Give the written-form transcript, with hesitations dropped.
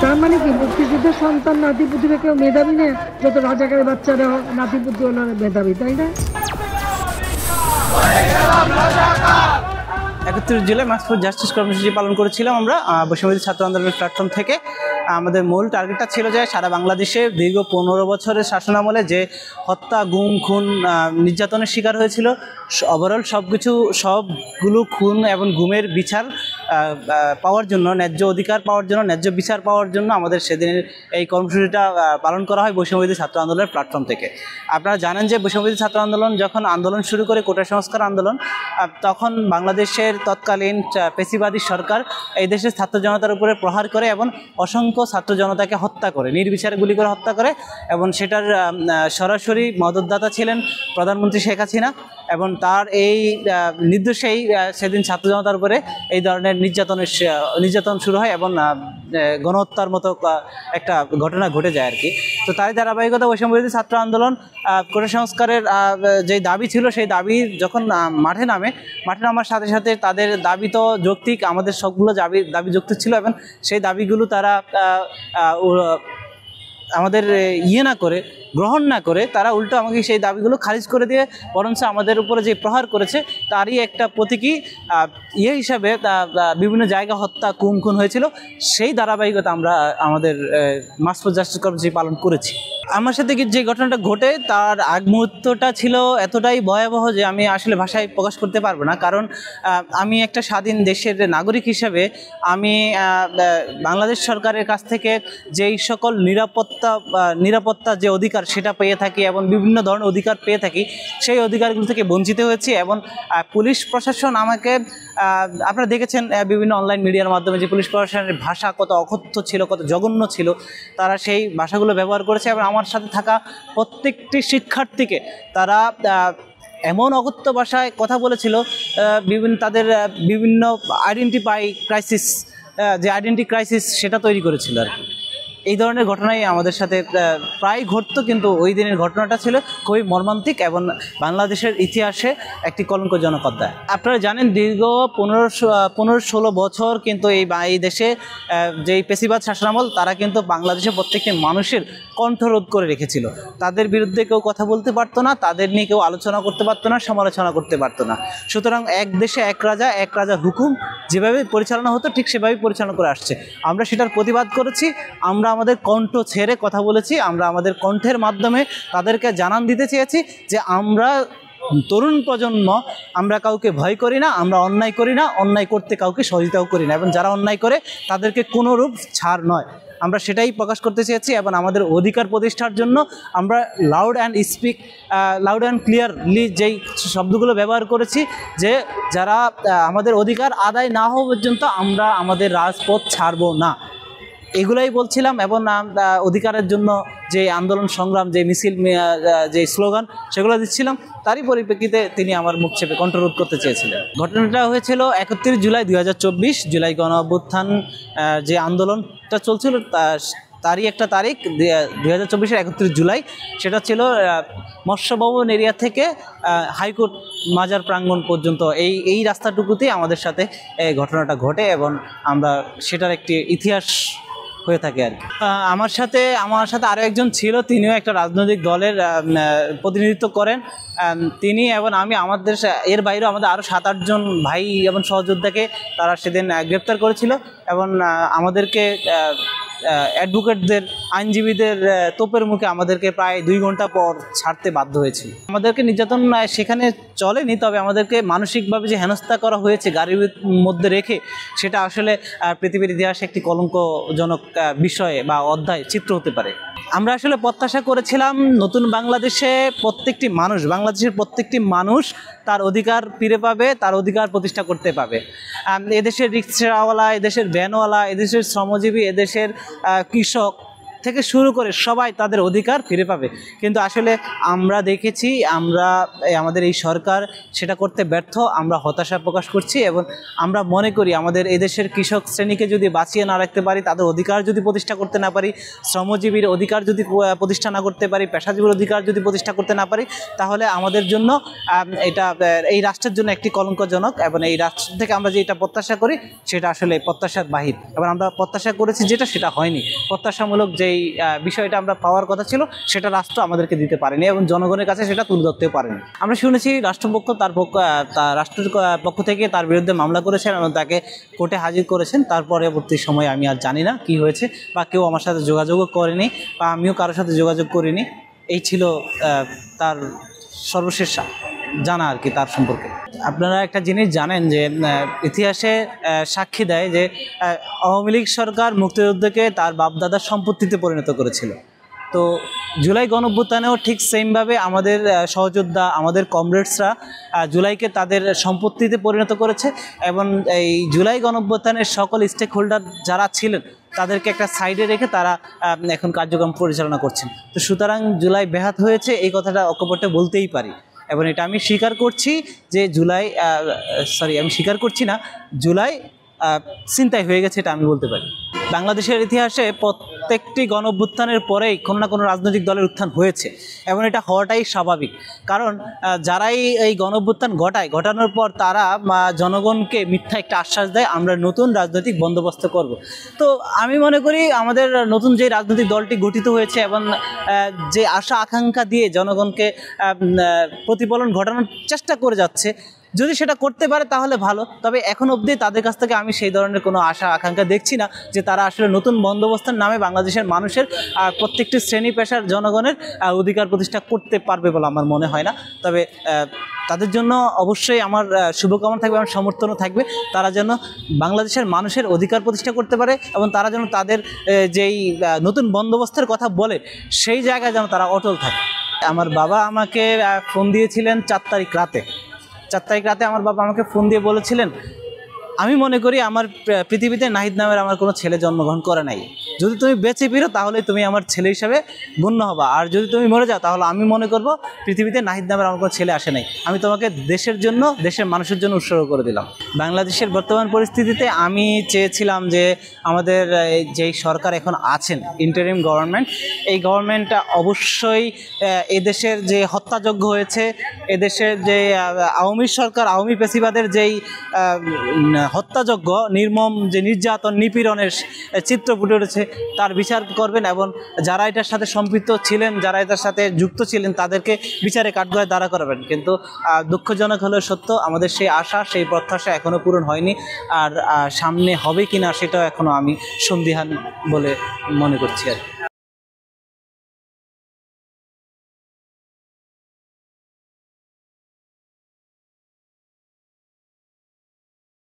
তার মানে কি মুক্তিযুদ্ধের সন্তান নাতিপুতিরা কেউ মেধাবী নেই, যত রাজাকারের বাচ্চারা নাতিপুতি হলো মেধাবী, তাই না? 31 জুলাই মার্চ ফর জাস্টিস কর্মসূচি পালন করেছিলাম আমরা বৈষম্যবিরোধী ছাত্র আন্দোলনের প্ল্যাটফর্ম থেকে। আমাদের মূল টার্গেটটা ছিল যে সারা বাংলাদেশে দীর্ঘ 15 বছরের শাসনামলে যে হত্যা, গুম, খুন, নির্যাতনের শিকার হয়েছিল, ওভারঅল সবগুলো খুন এবং গুমের বিচার পাওয়ার জন্য, ন্যায্য অধিকার পাওয়ার জন্য, ন্যায্য বিচার পাওয়ার জন্য আমাদের সেদিনের এই কর্মসূচিটা পালন করা হয় বৈষম্যবিরোধী ছাত্র আন্দোলনের প্ল্যাটফর্ম থেকে। আপনারা জানেন যে বৈষম্যবিরোধী ছাত্র আন্দোলন যখন আন্দোলন শুরু করে, কোটা সংস্কার আন্দোলন, তখন বাংলাদেশের তৎকালীন পেশিবাদী সরকার এই দেশের ছাত্র জনতার উপরে প্রহার করে এবং অসংখ্য ছাত্র জনতাকে হত্যা করে, নির্বিচারে গুলি করে হত্যা করে, এবং সেটার সরাসরি মদতদাতা ছিলেন প্রধানমন্ত্রী শেখ হাসিনা। এবং তার এই নির্দেশেই সেদিন ছাত্র জনতার উপরে এই ধরনের নির্যাতন শুরু হয় এবং গণহত্যার মতো একটা ঘটনা ঘটে যায় আর কি। তো তারই ধারাবাহিকতা বৈষম্যবিরোধী ছাত্র আন্দোলন কোটা সংস্কারের যে দাবি ছিল, সেই দাবি যখন মাঠে নামার সাথে সাথে তাদের দাবি তো যৌক্তিক, আমাদের সবগুলো দাবি যৌক্তিক ছিল, এবং সেই দাবিগুলো তারা আমাদের গ্রহণ না করে তারা উল্টো আমাকে সেই দাবিগুলো খারিজ করে দিয়ে বরঞ্চ আমাদের উপরে যে প্রহার করেছে তারই একটা প্রতীকী হিসাবে বিভিন্ন জায়গা হত্যা, খুন হয়েছিল, সেই ধারাবাহিকতা আমরা আমাদের মার্চ ফর জাস্টিস কর্মসূচি পালন করেছি। আমার সাথে যে ঘটনাটা ঘটে তার আগ মুহূর্তটা ছিল এতটাই ভয়াবহ যে আমি আসলে ভাষায় প্রকাশ করতে পারবো না। কারণ আমি একটা স্বাধীন দেশের নাগরিক হিসাবে আমি বাংলাদেশ সরকারের কাছ থেকে যেই সকল নিরাপত্তা যে অধিকার সেটা পেয়ে থাকি এবং বিভিন্ন ধরনের অধিকার পেয়ে থাকি, সেই অধিকারগুলো থেকে বঞ্চিত হয়েছি। এবং পুলিশ প্রশাসন আমাকে, আপনারা দেখেছেন বিভিন্ন অনলাইন মিডিয়ার মাধ্যমে যে পুলিশ প্রশাসনের ভাষা কত অকথ্য ছিল, কত জঘন্য ছিল, তারা সেই ভাষাগুলো ব্যবহার করেছে। এবং আমার সাথে থাকা প্রত্যেকটি শিক্ষার্থীকে তারা এমন অকথ্য ভাষায় কথা বলেছিল, তাদের বিভিন্ন আইডেন্টি ক্রাইসিস সেটা তৈরি করেছিল আর কি। এই ধরনের ঘটনাই আমাদের সাথে প্রায় ঘটতো, কিন্তু ওই দিনের ঘটনাটা ছিল খুবই মর্মান্তিক এবং বাংলাদেশের ইতিহাসে একটি কলঙ্কজনক অধ্যায়। আপনারা জানেন দীর্ঘ 15-16 বছর কিন্তু এই দেশে যেই পেশিবাদ শাসনামল, তারা কিন্তু বাংলাদেশের প্রত্যেকটি মানুষের কণ্ঠরোধ করে রেখেছিল। তাদের বিরুদ্ধে কেউ কথা বলতে পারতো না, তাদের নিয়ে কেউ আলোচনা করতে পারতো না, সমালোচনা করতে পারতো না। সুতরাং এক দেশে এক রাজার হুকুম যেভাবে পরিচালনা হতো ঠিক সেভাবেই পরিচালনা করে আসছে। আমরা সেটার প্রতিবাদ করেছি, আমরা আমাদের কণ্ঠ ছেড়ে কথা বলেছি, আমরা আমাদের কণ্ঠের মাধ্যমে তাদেরকে জানান দিতে চেয়েছি যে আমরা তরুণ প্রজন্ম, আমরা কাউকে ভয় করি না, আমরা অন্যায় করি না, অন্যায় করতে কাউকে সহযোগিতাও করি না, এবং যারা অন্যায় করে তাদেরকে কোনোরূপ ছাড় নয়। আমরা সেটাই প্রকাশ করতে চেয়েছি এবং আমাদের অধিকার প্রতিষ্ঠার জন্য আমরা লাউড অ্যান্ড ক্লিয়ারলি যেই শব্দগুলো ব্যবহার করেছি যে যারা আমাদের অধিকার আদায় না হওয়া পর্যন্ত আমরা আমাদের রাজপথ ছাড়ব না, এগুলাই বলছিলাম। এবং অধিকারের জন্য যে আন্দোলন সংগ্রাম, যে মিছিল, যে স্লোগান সেগুলো দিচ্ছিলাম, তারই পরিপ্রেক্ষিতে তিনি আমার মুখ চেপে কণ্ঠরোধ করতে চেয়েছিলেন। ঘটনাটা হয়েছিল 31 জুলাই 2024, জুলাই গণ অভ্যুত্থান যে আন্দোলনটা চলছিল তারই একটা তারিখ 2024-এর 31 জুলাই। সেটা ছিল মৎস্য ভবন এরিয়া থেকে হাইকোর্ট মাজার প্রাঙ্গণ পর্যন্ত এই রাস্তাটুকুতেই আমাদের সাথে এই ঘটনাটা ঘটে এবং আমরা সেটার একটি ইতিহাস হয়ে থাকে আর কি। আমার সাথে আরও একজন ছিল, তিনিও একটা রাজনৈতিক দলের প্রতিনিধিত্ব করেন। তিনি এবং আমি, আমাদের এর বাইরেও আমাদের আরও 7-8 জন ভাই এবং সহযোদ্ধাকে তারা সেদিন গ্রেপ্তার করেছিল এবং আমাদেরকে অ্যাডভোকেটদের, আইনজীবীদের তোপের মুখে আমাদেরকে প্রায় 2 ঘন্টা পর ছাড়তে বাধ্য হয়েছিল। আমাদেরকে নির্যাতন সেখানে চলেনি, তবে আমাদেরকে মানসিকভাবে যে হেনস্থা করা হয়েছে গাড়ির মধ্যে রেখে, সেটা আসলে পৃথিবীর ইতিহাসে একটি কলঙ্কজনক বিষয় বা অধ্যায় চিত্র হতে পারে। আমরা আসলে প্রত্যাশা করেছিলাম নতুন বাংলাদেশের প্রত্যেকটি মানুষ তার অধিকার ফিরে পাবে, তার অধিকার প্রতিষ্ঠা করতে পাবে। এদেশের রিক্সাওয়ালা, এদেশের ভ্যানওয়ালা, এদেশের শ্রমজীবী, এদেশের কৃষক থেকে শুরু করে সবাই তাদের অধিকার ফিরে পাবে। কিন্তু আসলে আমরা দেখেছি আমাদের এই সরকার সেটা করতে ব্যর্থ। আমরা হতাশা প্রকাশ করছি এবং আমরা মনে করি আমাদের এদেশের কৃষক শ্রেণীকে যদি বাঁচিয়ে না রাখতে পারি, তাদের অধিকার যদি প্রতিষ্ঠা করতে না পারি, শ্রমজীবীর অধিকার যদি প্রতিষ্ঠা না করতে পারি, পেশাজীবীর অধিকার যদি প্রতিষ্ঠা করতে না পারি, তাহলে আমাদের জন্য এই রাষ্ট্রের জন্য একটি কলঙ্কজনক। এবং এই রাষ্ট্র থেকে আমরা যেটা প্রত্যাশা করি সেটা আসলে প্রত্যাশার বাহির। এবং আমরা প্রত্যাশা করেছি সেটা হয়নি। প্রত্যাশামূলক যেই বিষয়টা আমরা পাওয়ার কথা ছিল সেটা রাষ্ট্র আমাদেরকে দিতে পারেনি এবং জনগণের কাছে সেটা তুলে ধরতেও পারেনি। আমরা শুনেছি রাষ্ট্রপক্ষ রাষ্ট্রের পক্ষ থেকে তার বিরুদ্ধে মামলা করেছেন এবং তাকে কোর্টে হাজির করেছেন। তার পরবর্তী সময় আমি আর জানি না কি হয়েছে, বা কেউ আমার সাথে যোগাযোগও করেনি, বা আমিও কারোর সাথে যোগাযোগ করিনি। এই ছিল তার সর্বশেষ জানা আর কি তার সম্পর্কে। আপনারা একটা জিনিস জানেন যে ইতিহাসে সাক্ষী দেয় যে আওয়ামী লীগ সরকার মুক্তিযুদ্ধকে তার বাপদাদার সম্পত্তিতে পরিণত করেছিল। তো জুলাই গণঅভ্যুত্থানেও ঠিক সেমভাবে আমাদের সহযোদ্ধা, আমাদের কমরেডসরা জুলাইকে তাদের সম্পত্তিতে পরিণত করেছে। এবং এই জুলাই গণঅভ্যুত্থানের সকল স্টেক হোল্ডার যারা ছিলেন তাদেরকে একটা সাইডে রেখে তারা এখন কার্যক্রম পরিচালনা করছেন। তো সুতরাং জুলাই ব্যাহত হয়েছে, এই কথাটা অকপটে বলতেই পারি। এবং এটা আমি স্বীকার করছি যে আমি স্বীকার করছি না, জুলাই ছিনতাই হয়ে গেছে, এটা আমি বলতে পারি। বাংলাদেশের ইতিহাসে প্রত্যেকটি গণঅভ্যুত্থানের পরেই কোনো না কোনো রাজনৈতিক দলের উত্থান হয়েছে এবং এটা হওয়াটাই স্বাভাবিক। কারণ যারাই এই গণঅভ্যুত্থান ঘটানোর পর তারা জনগণকে মিথ্যা একটা আশ্বাস দেয়, আমরা নতুন রাজনৈতিক বন্দোবস্ত করব। তো আমি মনে করি আমাদের নতুন যে রাজনৈতিক দলটি গঠিত হয়েছে এবং যে আশা আকাঙ্ক্ষা দিয়ে জনগণকে প্রতিফলন ঘটানোর চেষ্টা করে যাচ্ছে, যদি সেটা করতে পারে তাহলে ভালো। তবে এখন অবধি তাদের কাছ থেকে আমি সেই ধরনের কোনো আশা আকাঙ্ক্ষা দেখছি না যে তারা আসলে নতুন বন্দোবস্তের নামে বাংলাদেশের মানুষের প্রত্যেকটি শ্রেণী পেশার জনগণের অধিকার প্রতিষ্ঠা করতে পারবে বলে আমার মনে হয় না। তবে তাদের জন্য অবশ্যই আমার শুভকামনা থাকবে, আমার সমর্থনও থাকবে। তারা যেন বাংলাদেশের মানুষের অধিকার প্রতিষ্ঠা করতে পারে এবং তারা যেন তাদের যেই নতুন বন্দোবস্তের কথা বলে সেই জায়গায় যেন তারা অটল থাকে। আমার বাবা আমাকে ফোন দিয়েছিলেন 4 তারিখ রাতে। 4 তারিখ রাতে আমার বাবা আমাকে ফোন দিয়ে বলেছিলেন, আমি মনে করি আমার পৃথিবীতে নাহিদ নামের আমার কোনো ছেলে জন্মগ্রহণ করে নাই। যদি তুমি বেঁচে ফিরো তাহলে তুমি আমার ছেলে হিসাবে গণ্য হবা, আর যদি তুমি মরে যাও তাহলে আমি মনে করব পৃথিবীতে নাহিদ নামের আমার কোনো ছেলে আসে নাই। আমি তোমাকে দেশের জন্য, দেশের মানুষের জন্য উৎসর্গ করে দিলাম। বাংলাদেশের বর্তমান পরিস্থিতিতে আমি চেয়েছিলাম যে আমাদের যেই সরকার এখন আছেন, ইন্টারিম গভর্নমেন্ট, এই গভর্নমেন্টটা অবশ্যই এদেশের যে হত্যাযজ্ঞ হয়েছে, এদেশের যে আওয়ামী সরকার, আওয়ামী পেশিবাদের যেই হত্যাযজ্ঞ, নির্মম যে নির্যাতন নিপীড়নের চিত্র ফুটে উঠেছে, তার বিচার করবেন এবং যারা এটার সাথে সম্পৃক্ত ছিলেন, যারা এটার সাথে যুক্ত ছিলেন, তাদেরকে বিচারে কাঠগড়ায় দাঁড়া করাবেন। কিন্তু দুঃখজনক হলেও সত্য, আমাদের সেই আশা, সেই প্রত্যাশা এখনও পূরণ হয়নি। আর সামনে হবে কি না সেটাও এখনও আমি সন্দিহান বলে মনে করছি আর কি।